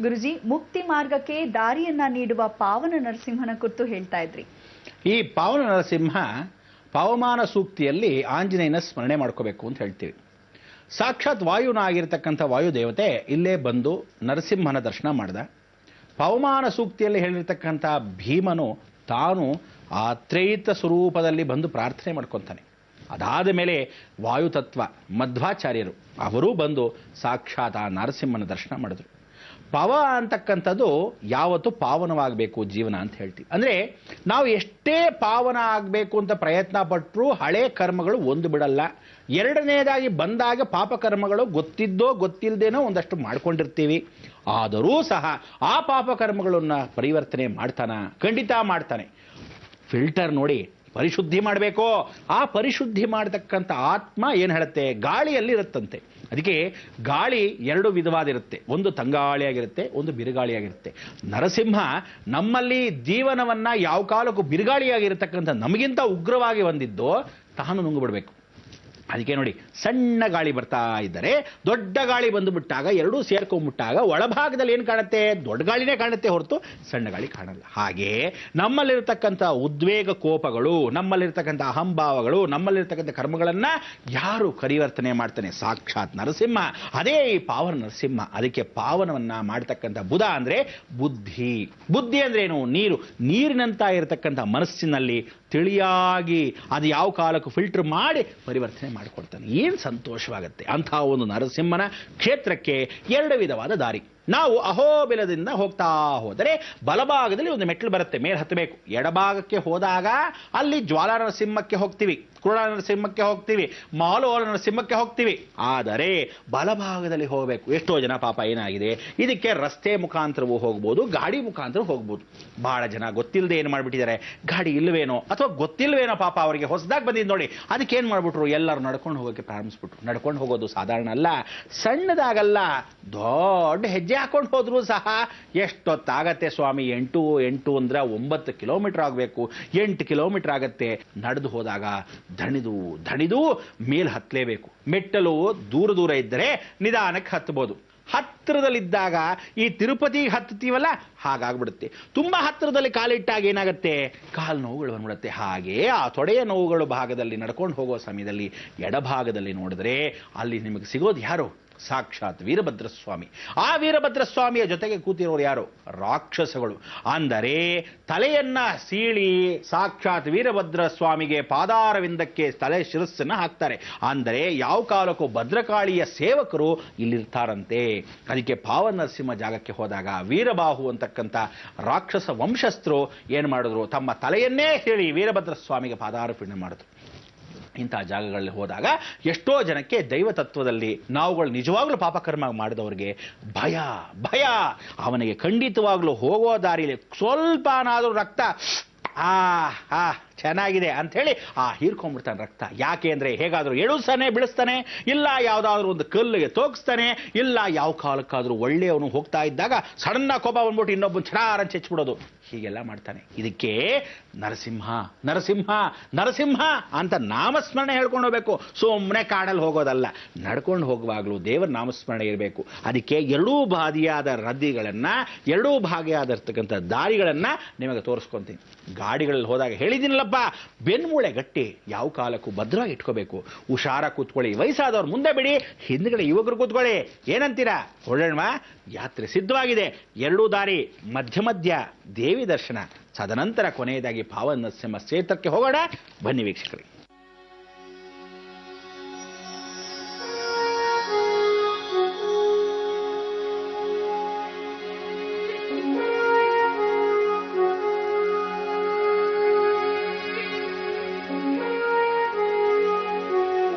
ಗುರುಜಿ, ಮುಕ್ತಿ ಮಾರ್ಗಕ್ಕೆ ದಾರಿಯನ್ನ ನೀಡುವ ಪಾವನ ನರಸಿಂಹನ ಕುರಿತು ಹೇಳ್ತಾ ಇದ್ರಿ. ಈ ಪಾವನ ನರಸಿಂಹ ಪವಮಾನ ಸೂಕ್ತಿಯಲ್ಲಿ ಆಂಜನೇಯನ ಸ್ಮರಣೆ ಮಾಡ್ಕೋಬೇಕು ಅಂತ ಹೇಳ್ತೀವಿ. ಸಾಕ್ಷಾತ್ ವಾಯುನ ಆಗಿರ್ತಕ್ಕಂಥ ವಾಯುದೇವತೆ ಇಲ್ಲೇ ಬಂದು ನರಸಿಂಹನ ದರ್ಶನ ಮಾಡ್ದ. ಪವಮಾನ ಸೂಕ್ತಿಯಲ್ಲಿ ಹೇಳಿರ್ತಕ್ಕಂಥ ಭೀಮನು ತಾನು ಆ ತ್ರೈತ ಸ್ವರೂಪದಲ್ಲಿ ಬಂದು ಪ್ರಾರ್ಥನೆ ಮಾಡ್ಕೊತಾನೆ. ಅದಾದ ಮೇಲೆ ವಾಯುತತ್ವ ಮಧ್ವಾಚಾರ್ಯರು ಅವರೂ ಬಂದು ಸಾಕ್ಷಾತ್ ಆ ನರಸಿಂಹನ ದರ್ಶನ ಮಾಡಿದ್ರು. ಪವ ಅಂತಕ್ಕಂಥದ್ದು ಯಾವತ್ತು ಪಾವನವಾಗಬೇಕು ಜೀವನ ಅಂತ ಹೇಳ್ತೀವಿ. ಅಂದರೆ ನಾವು ಎಷ್ಟೇ ಪಾವನ ಆಗಬೇಕು ಅಂತ ಪ್ರಯತ್ನ ಪಟ್ಟರೂ ಹಳೆ ಕರ್ಮಗಳು ಒಂದು ಬಿಡಲ್ಲ. ಎರಡನೇದಾಗಿ ಬಂದಾಗ ಪಾಪ ಕರ್ಮಗಳು ಗೊತ್ತಿದ್ದೋ ಗೊತ್ತಿಲ್ಲದೇನೋ ಒಂದಷ್ಟು ಮಾಡ್ಕೊಂಡಿರ್ತೀವಿ. ಆದರೂ ಸಹ ಆ ಪಾಪ ಕರ್ಮಗಳನ್ನು ಪರಿವರ್ತನೆ ಮಾಡ್ತಾನ, ಖಂಡಿತ ಮಾಡ್ತಾನೆ. ಫಿಲ್ಟರ್ ನೋಡಿ ಪರಿಶುದ್ಧಿ ಮಾಡಬೇಕು. ಆ ಪರಿಶುದ್ಧಿ ಮಾಡತಕ್ಕಂಥ ಆತ್ಮ ಏನು ಹೇಳುತ್ತೆ, ಗಾಳಿಯಲ್ಲಿ ಇರುತ್ತಂತೆ. ಅದಕ್ಕೆ ಗಾಳಿ ಎರಡು ವಿಧವಾದಿರುತ್ತೆ, ಒಂದು ತಂಗಾಳಿಯಾಗಿರುತ್ತೆ, ಒಂದು ಬಿರುಗಾಳಿಯಾಗಿರುತ್ತೆ. ನರಸಿಂಹ ನಮ್ಮಲ್ಲಿ ಜೀವನವನ್ನ ಯಾವ ಕಾಲಕ್ಕೂ ಬಿರುಗಾಳಿಯಾಗಿರತಕ್ಕಂಥ ನಮಗಿಂತ ಉಗ್ರವಾಗಿ ಬಂದಿದ್ದು ತಾನು ನುಂಗುಬಿಡ್ಬೇಕು. ಅದಕ್ಕೆ ನೋಡಿ, ಸಣ್ಣ ಗಾಳಿ ಬರ್ತಾ ಇದ್ದರೆ ದೊಡ್ಡ ಗಾಳಿ ಬಂದುಬಿಟ್ಟಾಗ ಎರಡೂ ಸೇರ್ಕೊಂಡ್ಬಿಟ್ಟಾಗ ಒಳಭಾಗದಲ್ಲಿ ಏನು ಕಾಣುತ್ತೆ, ದೊಡ್ಡ ಗಾಳಿನೇ ಕಾಣುತ್ತೆ ಹೊರತು ಸಣ್ಣ ಗಾಳಿ ಕಾಣಲ್ಲ. ಹಾಗೆ ನಮ್ಮಲ್ಲಿರ್ತಕ್ಕಂಥ ಉದ್ವೇಗ ಕೋಪಗಳು, ನಮ್ಮಲ್ಲಿರ್ತಕ್ಕಂಥ ಅಹಂಭಾವಗಳು, ನಮ್ಮಲ್ಲಿರ್ತಕ್ಕಂಥ ಕರ್ಮಗಳನ್ನು ಯಾರು ಪರಿವರ್ತನೆ ಮಾಡ್ತಾನೆ, ಸಾಕ್ಷಾತ್ ನರಸಿಂಹ. ಅದೇ ಈ ಪಾವನ ನರಸಿಂಹ. ಅದಕ್ಕೆ ಪಾವನವನ್ನ ಮಾಡ್ತಕ್ಕಂಥ ಬುಧ ಅಂದ್ರೆ ಬುದ್ಧಿ. ಬುದ್ಧಿ ಅಂದ್ರೆ ಏನು, ನೀರು. ನೀರಿನಂತ ಇರತಕ್ಕಂಥ ಮನಸ್ಸಿನಲ್ಲಿ ತಿಳಿಯಾಗಿ ಅದು ಯಾವ ಕಾಲಕ್ಕೂ ಫಿಲ್ಟರ್ ಮಾಡಿ ಪರಿವರ್ತನೆ ಮಾಡಿಕೊಡ್ತಾನೆ. ಏನು ಸಂತೋಷವಾಗುತ್ತೆ. ಅಂತಹ ಒಂದು ನರಸಿಂಹನ ಕ್ಷೇತ್ರಕ್ಕೆ ಎರಡು ವಿಧವಾದ ದಾರಿ. ನಾವು ಅಹೋಬಿಲದಿಂದ ಹೋಗ್ತಾ ಹೋದರೆ ಬಲಭಾಗದಲ್ಲಿ ಒಂದು ಮೆಟ್ಲು ಬರುತ್ತೆ, ಮೇಲೆ ಹತ್ತಬೇಕು. ಎಡಭಾಗಕ್ಕೆ ಹೋದಾಗ ಅಲ್ಲಿ ಜ್ವಾಲಾ ನರಸಿಂಹಕ್ಕೆ ಹೋಗ್ತೀವಿ, ಕುರುಡ ನರಸಿಂಹಕ್ಕೆ ಹೋಗ್ತೀವಿ, ಮಾಲೋಲ ನರಸಿಂಹಕ್ಕೆ ಹೋಗ್ತೀವಿ. ಆದರೆ ಬಲಭಾಗದಲ್ಲಿ ಹೋಗಬೇಕು. ಎಷ್ಟೋ ಜನ ಪಾಪ ಏನಾಗಿದೆ, ಇದಕ್ಕೆ ರಸ್ತೆ ಮುಖಾಂತರವೂ ಹೋಗ್ಬೋದು, ಗಾಡಿ ಮುಖಾಂತರ ಹೋಗ್ಬೋದು. ಬಹಳ ಜನ ಗೊತ್ತಿಲ್ಲದೆ ಏನು ಮಾಡಿಬಿಟ್ಟಿದ್ದಾರೆ, ಗಾಡಿ ಇಲ್ವೇನೋ ಅಥವಾ ಗೊತ್ತಿಲ್ವೇನೋ ಪಾಪ ಅವರಿಗೆ ಹೊಸದಾಗಿ ಬಂದಿದ್ದು ನೋಡಿ, ಅದಕ್ಕೆ ಏನು ಮಾಡ್ಬಿಟ್ರು, ಎಲ್ಲರೂ ನಡ್ಕೊಂಡು ಹೋಗೋಕ್ಕೆ ಪ್ರಾರಂಭಿಸ್ಬಿಟ್ರು. ನಡ್ಕೊಂಡು ಹೋಗೋದು ಸಾಧಾರಣ ಅಲ್ಲ, ಸಣ್ಣದಾಗಲ್ಲ, ದೊಡ್ಡ ಹೆಜ್ಜೆ ಹಾಕೊಂಡು ಹೋದ್ರು ಸಹ ಎಷ್ಟೊತ್ತಾಗತ್ತೆ ಸ್ವಾಮಿ. 8 ಅಂದ್ರೆ 9 ಕಿಲೋಮೀಟರ್ ಆಗಬೇಕು, 8 ಕಿಲೋಮೀಟರ್ ಆಗತ್ತೆ. ನಡೆದು ಹೋದಾಗ ದಣಿದು ಮೇಲೆ ಹತ್ತಲೇಬೇಕು. ಮೆಟ್ಟಲು ದೂರ ಇದ್ದರೆ ನಿಧಾನಕ್ಕೆ ಹತ್ತಬಹುದು. ಹತ್ತಿರದಲ್ಲಿದ್ದಾಗ ಈ ತಿರುಪತಿ ಹತ್ತೀವಲ್ಲ, ಹಾಗಾಗ್ಬಿಡುತ್ತೆ. ತುಂಬಾ ಹತ್ತಿರದಲ್ಲಿ ಕಾಲಿಟ್ಟಾಗ ಏನಾಗುತ್ತೆ, ಕಾಲು ನೋವುಗಳು ಬಂದ್ಬಿಡುತ್ತೆ. ಹಾಗೆ ಆ ತೊಡೆಯ ನೋವುಗಳು ಭಾಗದಲ್ಲಿ ನಡ್ಕೊಂಡು ಹೋಗೋ ಸಮಯದಲ್ಲಿ ಎಡಭಾಗದಲ್ಲಿ ನೋಡಿದ್ರೆ ಅಲ್ಲಿ ನಿಮಗೆ ಸಿಗೋದು ಯಾರು, ಸಾಕ್ಷಾತ್ ವೀರಭದ್ರ ಸ್ವಾಮಿ. ಆ ವೀರಭದ್ರ ಸ್ವಾಮಿಯ ಜೊತೆಗೆ ಕೂತಿರೋರು ಯಾರು, ರಾಕ್ಷಸಗಳು. ಅಂದರೆ ತಲೆಯನ್ನ ಸೀಳಿ ಸಾಕ್ಷಾತ್ ವೀರಭದ್ರ ಸ್ವಾಮಿಗೆ ಪಾದಾರವಿಂದಕ್ಕೆ ತಲೆ ಶಿರಸ್ಸನ್ನ ಹಾಕ್ತಾರೆ. ಅಂದರೆ ಯಾವ ಕಾಲಕ್ಕೂ ಭದ್ರಕಾಳಿಯ ಸೇವಕರು ಇಲ್ಲಿರ್ತಾರಂತೆ. ಅದಕ್ಕೆ ಪಾವನ ನರಸಿಂಹ ಜಾಗಕ್ಕೆ ಹೋದಾಗ ವೀರಬಾಹು ಅಂತಕ್ಕಂಥ ರಾಕ್ಷಸ ವಂಶಸ್ಥರು ಏನು ಮಾಡಿದ್ರು, ತಮ್ಮ ತಲೆಯನ್ನೇ ಹೇಳಿ ವೀರಭದ್ರ ಸ್ವಾಮಿಗೆ ಪಾದಾರ್ಪಣೆ ಮಾಡಿದ್ರು. ಇಂತಹ ಜಾಗಗಳಲ್ಲಿ ಹೋದಾಗ ಎಷ್ಟೋ ಜನಕ್ಕೆ ದೈವ ತತ್ವದಲ್ಲಿ ನಾವುಗಳು ನಿಜವಾಗ್ಲೂ ಪಾಪಕರ್ಮ ಮಾಡಿದವರಿಗೆ ಭಯ. ಅವನಿಗೆ ಖಂಡಿತವಾಗ್ಲೂ ಹೋಗೋ ದಾರಿಯಲ್ಲಿ ಸ್ವಲ್ಪನಾದರೂ ರಕ್ತ ಚೆನ್ನಾಗಿದೆ ಅಂತ ಹೇಳಿ ಹೀರ್ಕೊಂಡ್ಬಿಡ್ತಾನೆ ರಕ್ತ. ಯಾಕೆ ಅಂದ್ರೆ ಹೇಗಾದ್ರೂ ಎಳುಸ್ತಾನೆ, ಬಿಡಿಸ್ತಾನೆ, ಇಲ್ಲ ಯಾವುದಾದ್ರೂ ಒಂದು ಕಲ್ಲಿಗೆ ತೋಗಿಸ್ತಾನೆ, ಇಲ್ಲ ಯಾವ ಕಾಲಕ್ಕಾದ್ರೂ ಒಳ್ಳೆಯವನು ಹೋಗ್ತಾ ಇದ್ದಾಗ ಸಡನ್ನ ಕೋಪ ಬಂದ್ಬಿಟ್ಟು ಇನ್ನೊಬ್ಬನು ಛಡಾರ ಚೆಚ್ಬಿಡೋದು, ಹೀಗೆಲ್ಲ ಮಾಡ್ತಾನೆ. ಇದಕ್ಕೆ ನರಸಿಂಹ ನರಸಿಂಹ ನರಸಿಂಹ ಅಂತ ನಾಮಸ್ಮರಣೆ ಹೇಳ್ಕೊಂಡು ಹೋಗ್ಬೇಕು. ಸುಮ್ಮನೆ ಕಾಡಲ್ಲಿ ಹೋಗೋದಲ್ಲ, ನಡ್ಕೊಂಡು ಹೋಗುವಾಗಲೂ ದೇವರ ನಾಮಸ್ಮರಣೆ ಇರಬೇಕು. ಅದಕ್ಕೆ ಎರಡೂ ಬಾದಿಯಾದ ರದ್ದಿಗಳನ್ನ, ಎರಡೂ ಭಾಗಿಯಾದಿರ್ತಕ್ಕಂಥ ದಾರಿಗಳನ್ನ ನಿಮಗೆ ತೋರಿಸ್ಕೊಂತೀನಿ. ಗಾಡಿಗಳಲ್ಲಿ ಹೋದಾಗ ಹೇಳಿದ್ದೀನಲ್ಲಪ್ಪ, ಬೆನ್ಮೂಳೆ ಗಟ್ಟಿ ಯಾವ ಕಾಲಕ್ಕೂ ಭದ್ರವಾಗಿ ಇಟ್ಕೋಬೇಕು. ಹುಷಾರ ಕೂತ್ಕೊಳ್ಳಿ. ವಯಸ್ಸಾದವ್ರು ಮುಂದೆ ಬಿಡಿ, ಹಿಂದ್ಗಡೆ ಯುವಕರು ಕೂತ್ಕೊಳ್ಳಿ. ಏನಂತೀರಾ, ಹೊರಡೋಣ? ಯಾತ್ರೆ ಸಿದ್ಧವಾಗಿದೆ. ಎರಡೂ ದಾರಿ, ಮಧ್ಯ ದೇವಿ ದರ್ಶನ, ತದನಂತರ ಕೊನೆಯದಾಗಿ ಪಾವನ ನರಸಿಂಹ ಕ್ಷೇತ್ರಕ್ಕೆ ಹೋಗೋಣ. ಬನ್ನಿ ವೀಕ್ಷಕರೇ.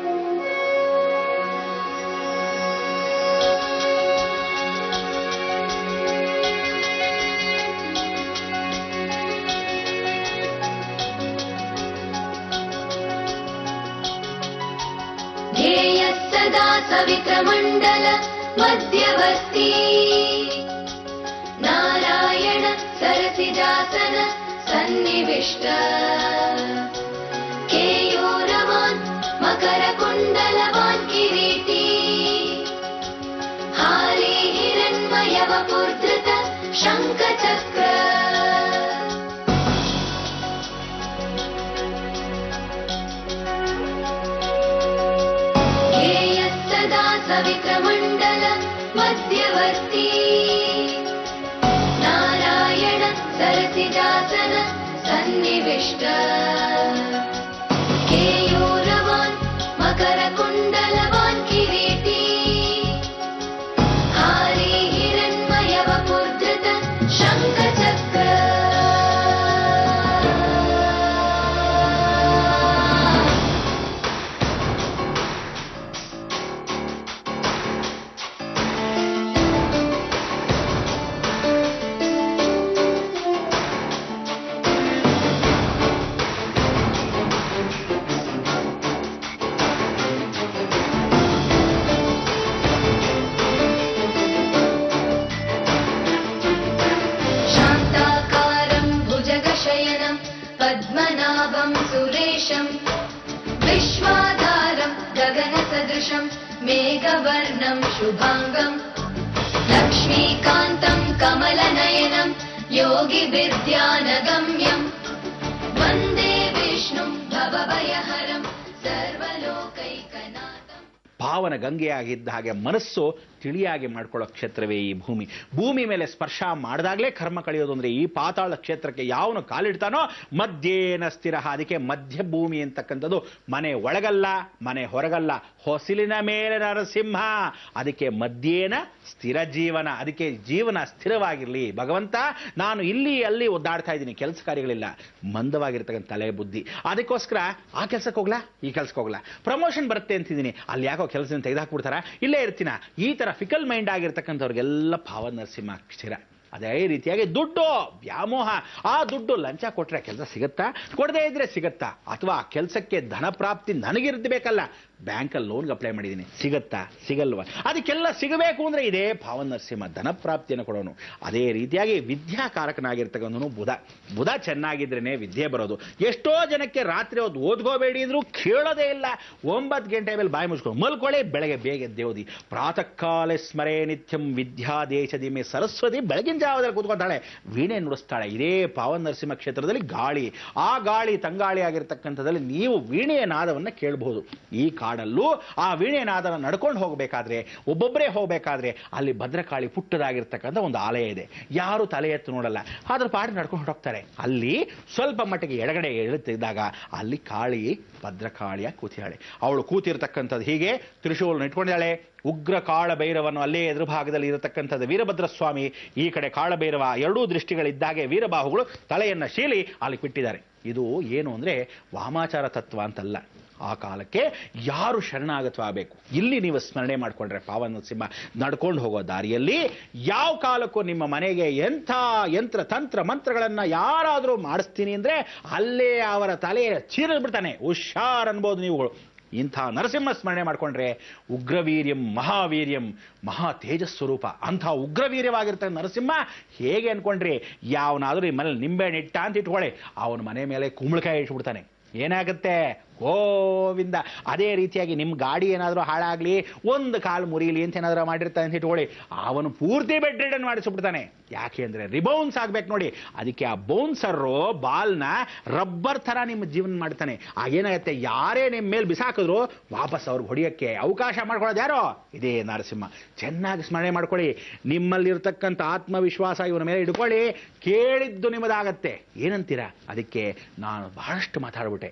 सवित्रमण्डल मध्यवर्ती नारायण सरसिजासन सन्निविष्ट केयूरवान् मकरकुण्डलवान् किरीटी हारे हिरण्मयवपुर्धृत विक्रमण्डल मध्यवर्ती नारायण सरसिजासन सन्निविष्ट केयूरवान् मकरकुण्डलवान् किरीटी हारी हिरण्मयवपुर्धृत शङ्खचक्र पद्मनाभं सुरेशं विश्वाधारं गगनसदृशं मेघवर्णं शुभाङ्गं लक्ष्मीकान्तं कमलनयनं योगिविद्यानगम्यं वन्दे विष्णुं भवभयहरं सर्वलोकैकनाथम्. ಪಾವನ ಗಂಗೆಯಾಗಿದ್ದ ಹಾಗೆ ಮನಸ್ಸು ತಿಳಿಯಾಗಿ ಮಾಡ್ಕೊಳ್ಳೋ ಕ್ಷೇತ್ರವೇ ಈ ಭೂಮಿ. ಭೂಮಿ ಮೇಲೆ ಸ್ಪರ್ಶ ಮಾಡಿದಾಗಲೇ ಕರ್ಮ ಕಳೆಯೋದು ಅಂದ್ರೆ ಈ ಪಾತಾಳ ಕ್ಷೇತ್ರಕ್ಕೆ ಯಾವನು ಕಾಲಿಡ್ತಾನೋ ಮಧ್ಯೇನ ಸ್ಥಿರ. ಅದಕ್ಕೆ ಮಧ್ಯ ಭೂಮಿ ಅಂತಕ್ಕಂಥದ್ದು ಮನೆ ಒಳಗಲ್ಲ, ಮನೆ ಹೊರಗಲ್ಲ, ಹೊಸಿಲಿನ ಮೇಲೆ ನರಸಿಂಹ. ಅದಕ್ಕೆ ಮಧ್ಯೇನ ಸ್ಥಿರ ಜೀವನ. ಅದಕ್ಕೆ ಜೀವನ ಸ್ಥಿರವಾಗಿರಲಿ ಭಗವಂತ. ನಾನು ಇಲ್ಲಿ ಅಲ್ಲಿ ಒದ್ದಾಡ್ತಾ ಇದ್ದೀನಿ, ಕೆಲಸ ಕಾರ್ಯಗಳಿಲ್ಲ, ಮಂದವಾಗಿರ್ತಕ್ಕಂಥ ತಲೆ ಬುದ್ಧಿ. ಅದಕ್ಕೋಸ್ಕರ ಆ ಕೆಲಸಕ್ಕೆ ಹೋಗ್ಲಾ, ಈ ಕೆಲಸಕ್ಕೆ ಹೋಗ್ಲಾ, ಪ್ರಮೋಷನ್ ಬರುತ್ತೆ ಅಂತಿದ್ದೀನಿ, ಅಲ್ಲಿ ಯಾಕೋ ಕೆಲಸದಿಂದ ತೆಗೆದುಹಾಕ್ಬಿಡ್ತಾರ, ಇಲ್ಲೇ ಇರ್ತೀನ. ಈ ತರ ಫಿಕಲ್ ಮೈಂಡ್ ಆಗಿರ್ತಕ್ಕಂಥವ್ರಿಗೆಲ್ಲ ಭಾವ ನರಸಿಂಹ ಸ್ಥಿರ. ಅದೇ ರೀತಿಯಾಗಿ ದುಡ್ಡು ವ್ಯಾಮೋಹ. ಆ ದುಡ್ಡು ಲಂಚ ಕೊಟ್ರೆ ಕೆಲಸ ಸಿಗತ್ತಾ, ಕೊಡದೇ ಇದ್ರೆ ಸಿಗತ್ತಾ? ಅಥವಾ ಆ ಕೆಲಸಕ್ಕೆ ಧನ ಪ್ರಾಪ್ತಿ ನನಗಿರ್ಬೇಕಲ್ಲ, ಬ್ಯಾಂಕಲ್ಲಿ ಲೋನ್ಗೆ ಅಪ್ಲೈ ಮಾಡಿದ್ದೀನಿ, ಸಿಗತ್ತಾ ಸಿಗಲ್ವಾ? ಅದಕ್ಕೆಲ್ಲ ಸಿಗಬೇಕು ಅಂದ್ರೆ ಇದೇ ಭಾವ ನರಸಿಂಹ ಧನ ಪ್ರಾಪ್ತಿಯನ್ನು ಕೊಡೋನು. ಅದೇ ರೀತಿಯಾಗಿ ವಿದ್ಯಾಕಾರಕನಾಗಿರ್ತಕ್ಕಂಥನು ಬುಧ. ಬುಧ ಚೆನ್ನಾಗಿದ್ರೇನೆ ವಿದ್ಯೆ ಬರೋದು. ಎಷ್ಟೋ ಜನಕ್ಕೆ ರಾತ್ರಿ ಹೊತ್ತು ಓದ್ಕೋಬೇಡಿ ಅಂದ್ರೂ ಕೇಳೋದೇ ಇಲ್ಲ. 9 ಗಂಟೆ ಮೇಲೆ ಬಾಯಿ ಮುಚ್ಕೊಂಡು ಮಲ್ಕೊಳ್ಳಿ, ಬೆಳಗ್ಗೆ ಬೇಗ ಎದ್ದೇದಿ. ಪ್ರಾತಃ ಕಾಲ ಸ್ಮರೇ ನಿತ್ಯಂ ವಿದ್ಯಾದೇಶದಿ ಮೇ ಸರಸ್ವತಿ. ಬೆಳಗಿನ ಜಾವದಲ್ಲಿ ಕೂತ್ಕೊಂತಾಳೆ, ವೀಣೆ ನುಡಿಸ್ತಾಳೆ. ಇದೇ ಪಾವನ ನರಸಿಂಹ ಕ್ಷೇತ್ರದಲ್ಲಿ ಗಾಳಿ. ಆ ಗಾಳಿ ತಂಗಾಳಿ ಆಗಿರ್ತಕ್ಕಂಥದ್ದಲ್ಲಿ ನೀವು ವೀಣೆಯ ನಾದವನ್ನು ಕೇಳಬಹುದು. ಈ ಕಾಡಲ್ಲೂ ಆ ವೀಣೆ ನಾದವನ್ನು ನಡ್ಕೊಂಡು ಹೋಗಬೇಕಾದ್ರೆ, ಒಬ್ಬೊಬ್ಬರೇ ಹೋಗಬೇಕಾದ್ರೆ, ಅಲ್ಲಿ ಭದ್ರಕಾಳಿ ಪುಟ್ಟದಾಗಿರ್ತಕ್ಕಂಥ ಒಂದು ಆಲಯ ಇದೆ. ಯಾರು ತಲೆ ಎತ್ತು ನೋಡಲ್ಲ, ಅದ್ರ ಪಾಡಿ ನಡ್ಕೊಂಡು ಹೋಗ್ತಾರೆ. ಅಲ್ಲಿ ಸ್ವಲ್ಪ ಮಟ್ಟಿಗೆ ಎಡಗಡೆ ಎಳುತ್ತಿದ್ದಾಗ ಅಲ್ಲಿ ಕಾಳಿ ಭದ್ರಕಾಳಿಯ ಕೂತಿಯಾಳೆ. ಅವಳು ಕೂತಿರ್ತಕ್ಕಂಥದ್ದು ಹೀಗೆ ತ್ರಿಶೂಲನ್ನು ಇಟ್ಕೊಂಡಿದ್ದಾಳೆ. ಉಗ್ರ ಕಾಳಭೈರವನ್ನು ಅಲ್ಲೇ ಎದುರು ಭಾಗದಲ್ಲಿ ಇರತಕ್ಕಂಥದ್ದು ವೀರಭದ್ರ ಸ್ವಾಮಿ, ಈ ಕಡೆ ಕಾಳಭೈರವ. ಎರಡೂ ದೃಷ್ಟಿಗಳಿದ್ದಾಗೆ ವೀರಬಾಹುಗಳು ತಲೆಯನ್ನು ಶೀಲಿ ಅಲ್ಲಿ ಬಿಟ್ಟಿದ್ದಾರೆ. ಇದು ಏನು ಅಂದ್ರೆ ವಾಮಾಚಾರ ತತ್ವ ಅಂತಲ್ಲ. ಆ ಕಾಲಕ್ಕೆ ಯಾರು ಶರಣಾಗತವಾಗಬೇಕು. ಇಲ್ಲಿ ನೀವು ಸ್ಮರಣೆ ಮಾಡಿಕೊಂಡ್ರೆ ಪಾವನ ನರಸಿಂಹ ನಡ್ಕೊಂಡು ಹೋಗೋ ದಾರಿಯಲ್ಲಿ ಯಾವ ಕಾಲಕ್ಕೂ ನಿಮ್ಮ ಮನೆಗೆ ಎಂಥ ಯಂತ್ರ ತಂತ್ರ ಮಂತ್ರಗಳನ್ನು ಯಾರಾದರೂ ಮಾಡಿಸ್ತೀನಿ ಅಂದ್ರೆ ಅಲ್ಲೇ ಅವರ ತಲೆ ಚೀರಲ್ ಬಿಡ್ತಾನೆ. ಹುಷಾರ್ ಅನ್ಬೋದು ನೀವುಗಳು. ಇಂಥ ನರಸಿಂಹ ಸ್ಮರಣೆ ಮಾಡಿಕೊಂಡ್ರೆ ಉಗ್ರವೀರ್ಯಂ ಮಹಾವೀರ್ಯಂ ಮಹಾ ತೇಜಸ್ವರೂಪ. ಅಂಥ ಉಗ್ರವೀರ್ಯವಾಗಿರ್ತಾನೆ ನರಸಿಂಹ. ಹೇಗೆ ಅನ್ಕೊಂಡ್ರಿ, ಯಾವನಾದ್ರೂ ಈ ಮನೇಲಿ ನಿಂಬೆಹಣ್ಣು ಇಟ್ಟ ಅಂತ ಇಟ್ಕೊಳ್ಳಿ, ಅವನ ಮನೆ ಮೇಲೆ ಕುಂಬಳಕಾಯಿ ಇಟ್ಬಿಡ್ತಾನೆ. ಏನಾಗುತ್ತೆ? ಗೋವಿಂದ. ಅದೇ ರೀತಿಯಾಗಿ ನಿಮ್ಮ ಗಾಡಿ ಏನಾದರೂ ಹಾಳಾಗ್ಲಿ, ಒಂದು ಕಾಲು ಮುರಿಲಿ ಅಂತ ಏನಾದರೂ ಮಾಡಿರ್ತಾನೆ ಅಂತ ಇಟ್ಕೊಳ್ಳಿ, ಅವನು ಪೂರ್ತಿ ಬೆಡ್ ರಿಡನ್ ಮಾಡಿಸ್ಬಿಡ್ತಾನೆ. ಯಾಕೆ ಅಂದ್ರೆ ರಿಬೌನ್ಸ್ ಆಗ್ಬೇಕು ನೋಡಿ. ಅದಕ್ಕೆ ಆ ಬೌನ್ಸರು ಬಾಲ್ನ ರಬ್ಬರ್ ತರ ನಿಮ್ಮ ಜೀವನ ಮಾಡ್ತಾನೆ. ಆಗೇನಾಗುತ್ತೆ, ಯಾರೇ ನಿಮ್ಮ ಮೇಲೆ ಬಿಸಾಕಿದ್ರು ವಾಪಸ್ ಅವ್ರಿಗೆ ಹೊಡಿಯಕ್ಕೆ ಅವಕಾಶ ಮಾಡ್ಕೊಳ್ಳೋದು ಯಾರೋ? ಇದೇ ನರಸಿಂಹ. ಚೆನ್ನಾಗಿ ಸ್ಮರಣೆ ಮಾಡ್ಕೊಳ್ಳಿ. ನಿಮ್ಮಲ್ಲಿರ್ತಕ್ಕಂಥ ಆತ್ಮವಿಶ್ವಾಸ ಇವನ ಮೇಲೆ ಇಟ್ಕೊಳ್ಳಿ, ಕೇಳಿದ್ದು ನಿಮ್ಮದಾಗತ್ತೆ. ಏನಂತೀರಾ? ಅದಕ್ಕೆ ನಾನು ಬಹಳಷ್ಟು ಮಾತಾಡ್ಬಿಟ್ಟೆ.